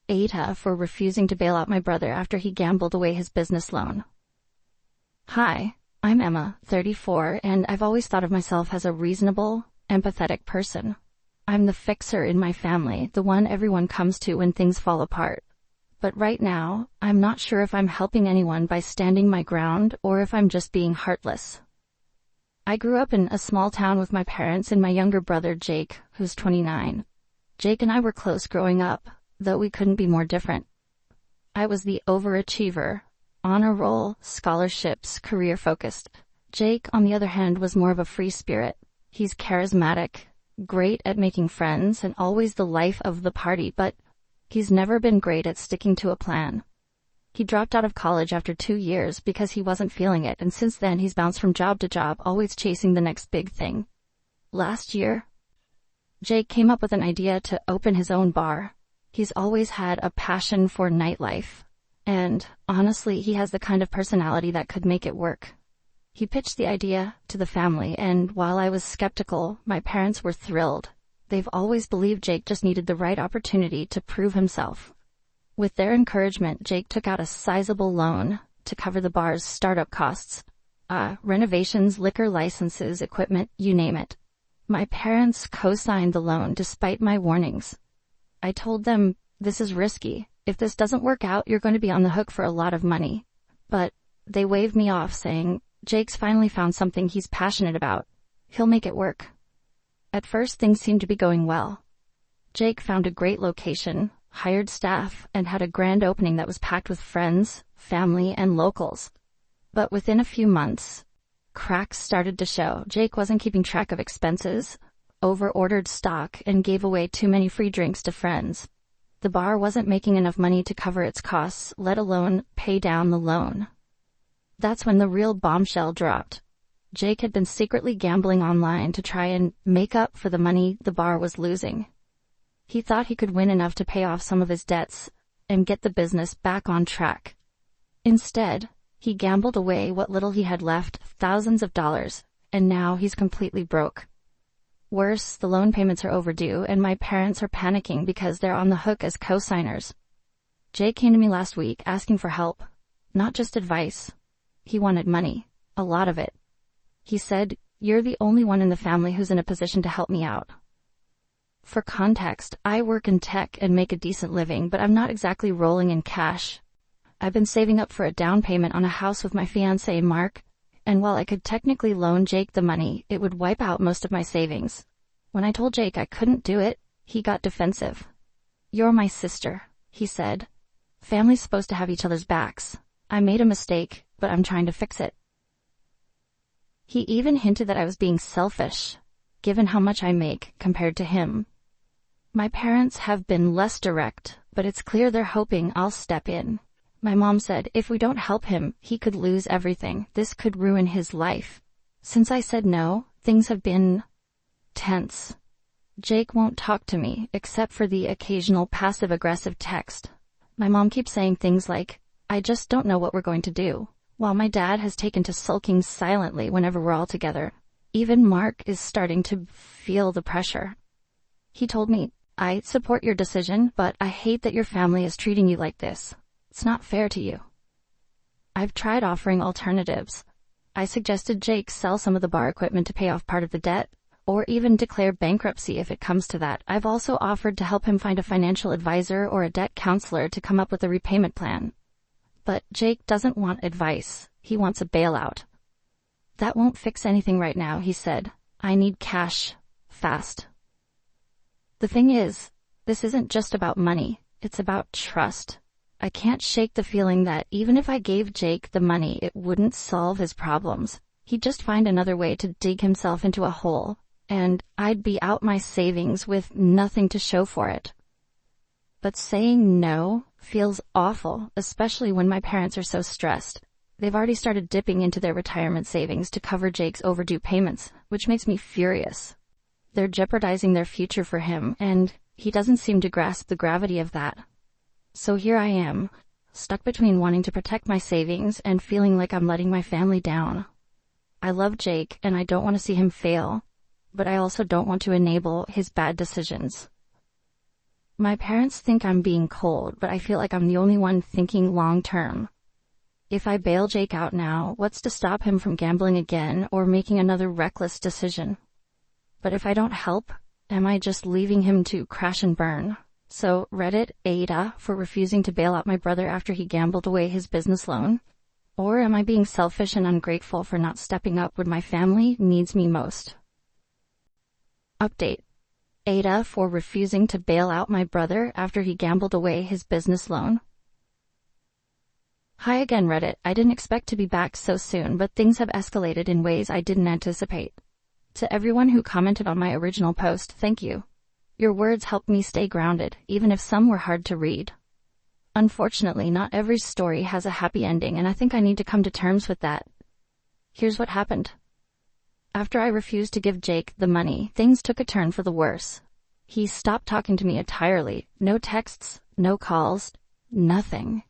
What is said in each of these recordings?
AITA for refusing to bail out my brother after he gambled away his business loan. Hi, I'm Emma, 34, and I've always thought of myself as a reasonable, empathetic person. I'm the fixer in my family, the one everyone comes to when things fall apart. But right now, I'm not sure if I'm helping anyone by standing my ground or if I'm just being heartless. I grew up in a small town with my parents and my younger brother Jake, who's 29. Jake and I were close growing up, though we couldn't be more different. I was the overachiever, honor roll, scholarships, career-focused. Jake, on the other hand, was more of a free spirit. He's charismatic, great at making friends, and always the life of the party, but he's never been great at sticking to a plan. He dropped out of college after 2 years because he wasn't feeling it, and since then he's bounced from job to job, always chasing the next big thing. Last year, Jake came up with an idea to open his own bar. He's always had a passion for nightlife, and honestly, he has the kind of personality that could make it work. He pitched the idea to the family, and while I was skeptical, my parents were thrilled. They've always believed Jake just needed the right opportunity to prove himself. With their encouragement, Jake took out a sizable loan to cover the bar's startup costs. Renovations, liquor licenses, equipment, you name it. My parents co-signed the loan despite my warnings. I told them, this is risky. If this doesn't work out, you're going to be on the hook for a lot of money. But they waved me off, saying, Jake's finally found something he's passionate about. He'll make it work. At first, things seemed to be going well. Jake found a great location, hired staff, and had a grand opening that was packed with friends, family, and locals. But within a few months, cracks started to show. Jake wasn't keeping track of expenses, over-ordered stock, and gave away too many free drinks to friends. The bar wasn't making enough money to cover its costs, let alone pay down the loan. That's when the real bombshell dropped. Jake had been secretly gambling online to try and make up for the money the bar was losing. He thought he could win enough to pay off some of his debts and get the business back on track. Instead, he gambled away what little he had left, thousands of dollars, and now he's completely broke. Worse, the loan payments are overdue, and my parents are panicking because they're on the hook as co-signers. Jake came to me last week asking for help, not just advice. He wanted money, a lot of it. He said, "You're the only one in the family who's in a position to help me out." For context, I work in tech and make a decent living, but I'm not exactly rolling in cash. I've been saving up for a down payment on a house with my fiancé, Mark, and while I could technically loan Jake the money, it would wipe out most of my savings. When I told Jake I couldn't do it, he got defensive. "You're my sister," he said. "Family's supposed to have each other's backs. I made a mistake, but I'm trying to fix it." He even hinted that I was being selfish, given how much I make compared to him. My parents have been less direct, but it's clear they're hoping I'll step in. My mom said, if we don't help him, he could lose everything. This could ruin his life. Since I said no, things have been tense. Jake won't talk to me, except for the occasional passive-aggressive text. My mom keeps saying things like, "I just don't know what we're going to do," while my dad has taken to sulking silently whenever we're all together. Even Mark is starting to feel the pressure. He told me, "I support your decision, but I hate that your family is treating you like this. It's not fair to you." I've tried offering alternatives. I suggested Jake sell some of the bar equipment to pay off part of the debt, or even declare bankruptcy if it comes to that. I've also offered to help him find a financial advisor or a debt counselor to come up with a repayment plan. But Jake doesn't want advice. He wants a bailout. "That won't fix anything right now," he said. "I need cash, fast." The thing is, this isn't just about money. It's about trust. I can't shake the feeling that even if I gave Jake the money, it wouldn't solve his problems. He'd just find another way to dig himself into a hole, and I'd be out my savings with nothing to show for it. But saying no feels awful, especially when my parents are so stressed. They've already started dipping into their retirement savings to cover Jake's overdue payments, which makes me furious. They're jeopardizing their future for him, and he doesn't seem to grasp the gravity of that. So here I am, stuck between wanting to protect my savings and feeling like I'm letting my family down. I love Jake and I don't want to see him fail, but I also don't want to enable his bad decisions. My parents think I'm being cold, but I feel like I'm the only one thinking long term. If I bail Jake out now, what's to stop him from gambling again or making another reckless decision? But if I don't help, am I just leaving him to crash and burn? So Reddit, AITA, for refusing to bail out my brother after he gambled away his business loan? Or am I being selfish and ungrateful for not stepping up when my family needs me most? Update. AITA for refusing to bail out my brother after he gambled away his business loan. Hi again, Reddit. I didn't expect to be back so soon, but things have escalated in ways I didn't anticipate. To everyone who commented on my original post, thank you. Your words helped me stay grounded, even if some were hard to read. Unfortunately, not every story has a happy ending, and I think I need to come to terms with that. Here's what happened. After I refused to give Jake the money, things took a turn for the worse. He stopped talking to me entirely. No texts, no calls, nothing.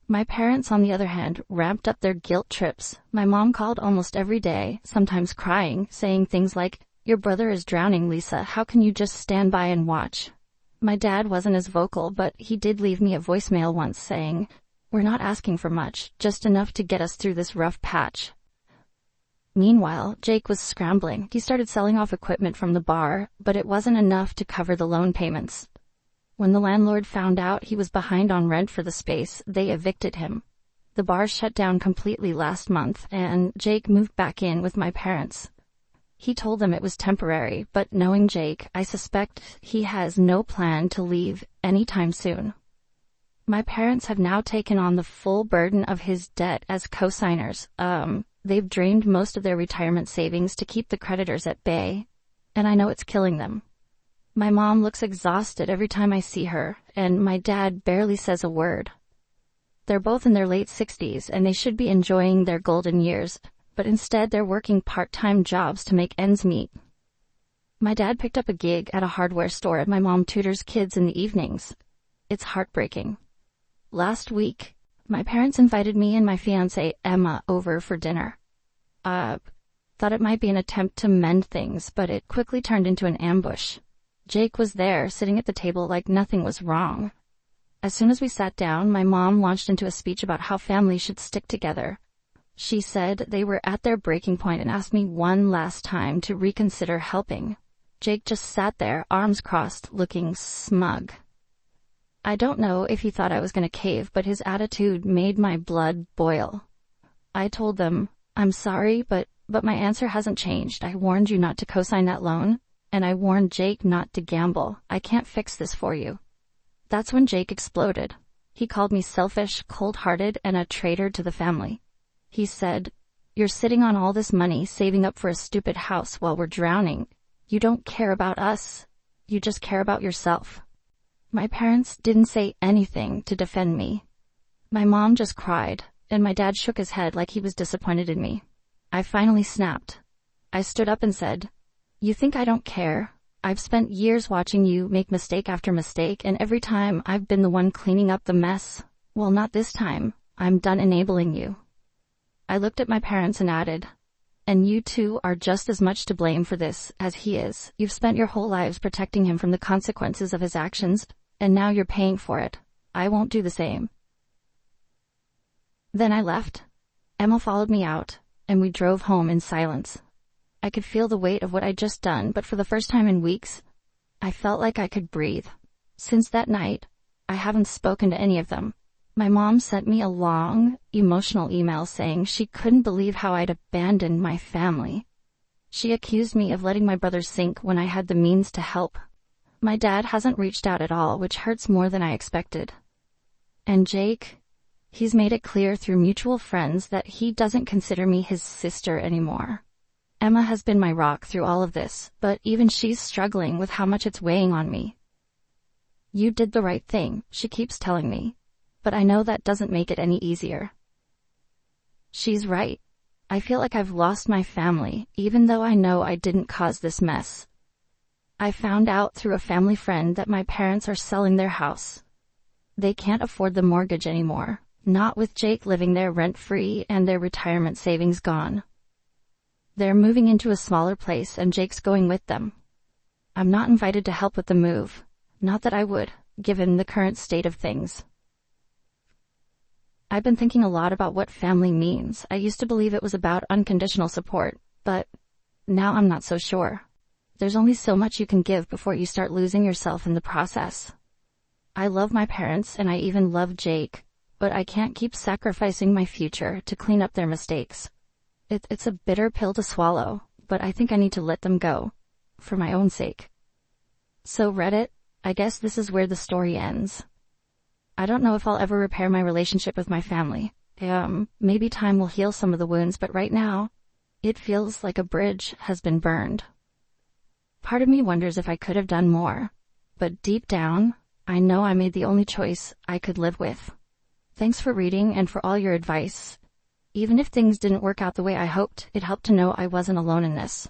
My parents, on the other hand, ramped up their guilt trips. My mom called almost every day, sometimes crying, saying things like, "Your brother is drowning, Lisa. How can you just stand by and watch?" My dad wasn't as vocal, but he did leave me a voicemail once saying, "We're not asking for much, just enough to get us through this rough patch." Meanwhile, Jake was scrambling. He started selling off equipment from the bar, but it wasn't enough to cover the loan payments. When the landlord found out he was behind on rent for the space, they evicted him. The bar shut down completely last month, and Jake moved back in with my parents. He told them it was temporary, but knowing Jake, I suspect he has no plan to leave anytime soon. My parents have now taken on the full burden of his debt as co-signers. They've drained most of their retirement savings to keep the creditors at bay, and I know it's killing them. My mom looks exhausted every time I see her, and my dad barely says a word. They're both in their late 60s, and they should be enjoying their golden years, but instead they're working part-time jobs to make ends meet. My dad picked up a gig at a hardware store, and my mom tutors kids in the evenings. It's heartbreaking. Last week, my parents invited me and my fiancée, Emma, over for dinner. Thought it might be an attempt to mend things, but it quickly turned into an ambush. Jake was there, sitting at the table like nothing was wrong. As soon as we sat down, my mom launched into a speech about how families should stick together. She said they were at their breaking point and asked me one last time to reconsider helping. Jake just sat there, arms crossed, looking smug. I don't know if he thought I was going to cave, but his attitude made my blood boil. I told them, "I'm sorry, but my answer hasn't changed. I warned you not to co-sign that loan, and I warned Jake not to gamble. I can't fix this for you." That's when Jake exploded. He called me selfish, cold-hearted, and a traitor to the family. He said, "You're sitting on all this money, saving up for a stupid house while we're drowning. You don't care about us. You just care about yourself." My parents didn't say anything to defend me. My mom just cried, and my dad shook his head like he was disappointed in me. I finally snapped. I stood up and said, "You think I don't care? I've spent years watching you make mistake after mistake, and every time I've been the one cleaning up the mess. Well, not this time. I'm done enabling you." I looked at my parents and added, "And you two are just as much to blame for this as he is. You've spent your whole lives protecting him from the consequences of his actions, and now you're paying for it. I won't do the same." Then I left. Emma followed me out, and we drove home in silence. I could feel the weight of what I'd just done, but for the first time in weeks, I felt like I could breathe. Since that night, I haven't spoken to any of them. My mom sent me a long, emotional email saying she couldn't believe how I'd abandoned my family. She accused me of letting my brother sink when I had the means to help. My dad hasn't reached out at all, which hurts more than I expected. And Jake, he's made it clear through mutual friends that he doesn't consider me his sister anymore. Emma has been my rock through all of this, but even she's struggling with how much it's weighing on me. "You did the right thing," she keeps telling me, but I know that doesn't make it any easier. She's right. I feel like I've lost my family, even though I know I didn't cause this mess. I found out through a family friend that my parents are selling their house. They can't afford the mortgage anymore, not with Jake living there rent-free and their retirement savings gone. They're moving into a smaller place, and Jake's going with them. I'm not invited to help with the move. Not that I would. given the current state of things. I've been thinking a lot about what family means. I used to believe it was about unconditional support, but now I'm not so sure. There's only so much you can give before you start losing yourself in the process. I love my parents and I even love Jake, but I can't keep sacrificing my future to clean up their mistakes. It's a bitter pill to swallow, but I think I need to let them go, for my own sake. So Reddit, I guess this is where the story ends. I don't know if I'll ever repair my relationship with my family. Maybe time will heal some of the wounds, but right now, it feels like a bridge has been burned. Part of me wonders if I could have done more, but deep down, I know I made the only choice I could live with. Thanks for reading and for all your advice. Even if things didn't work out the way I hoped, it helped to know I wasn't alone in this.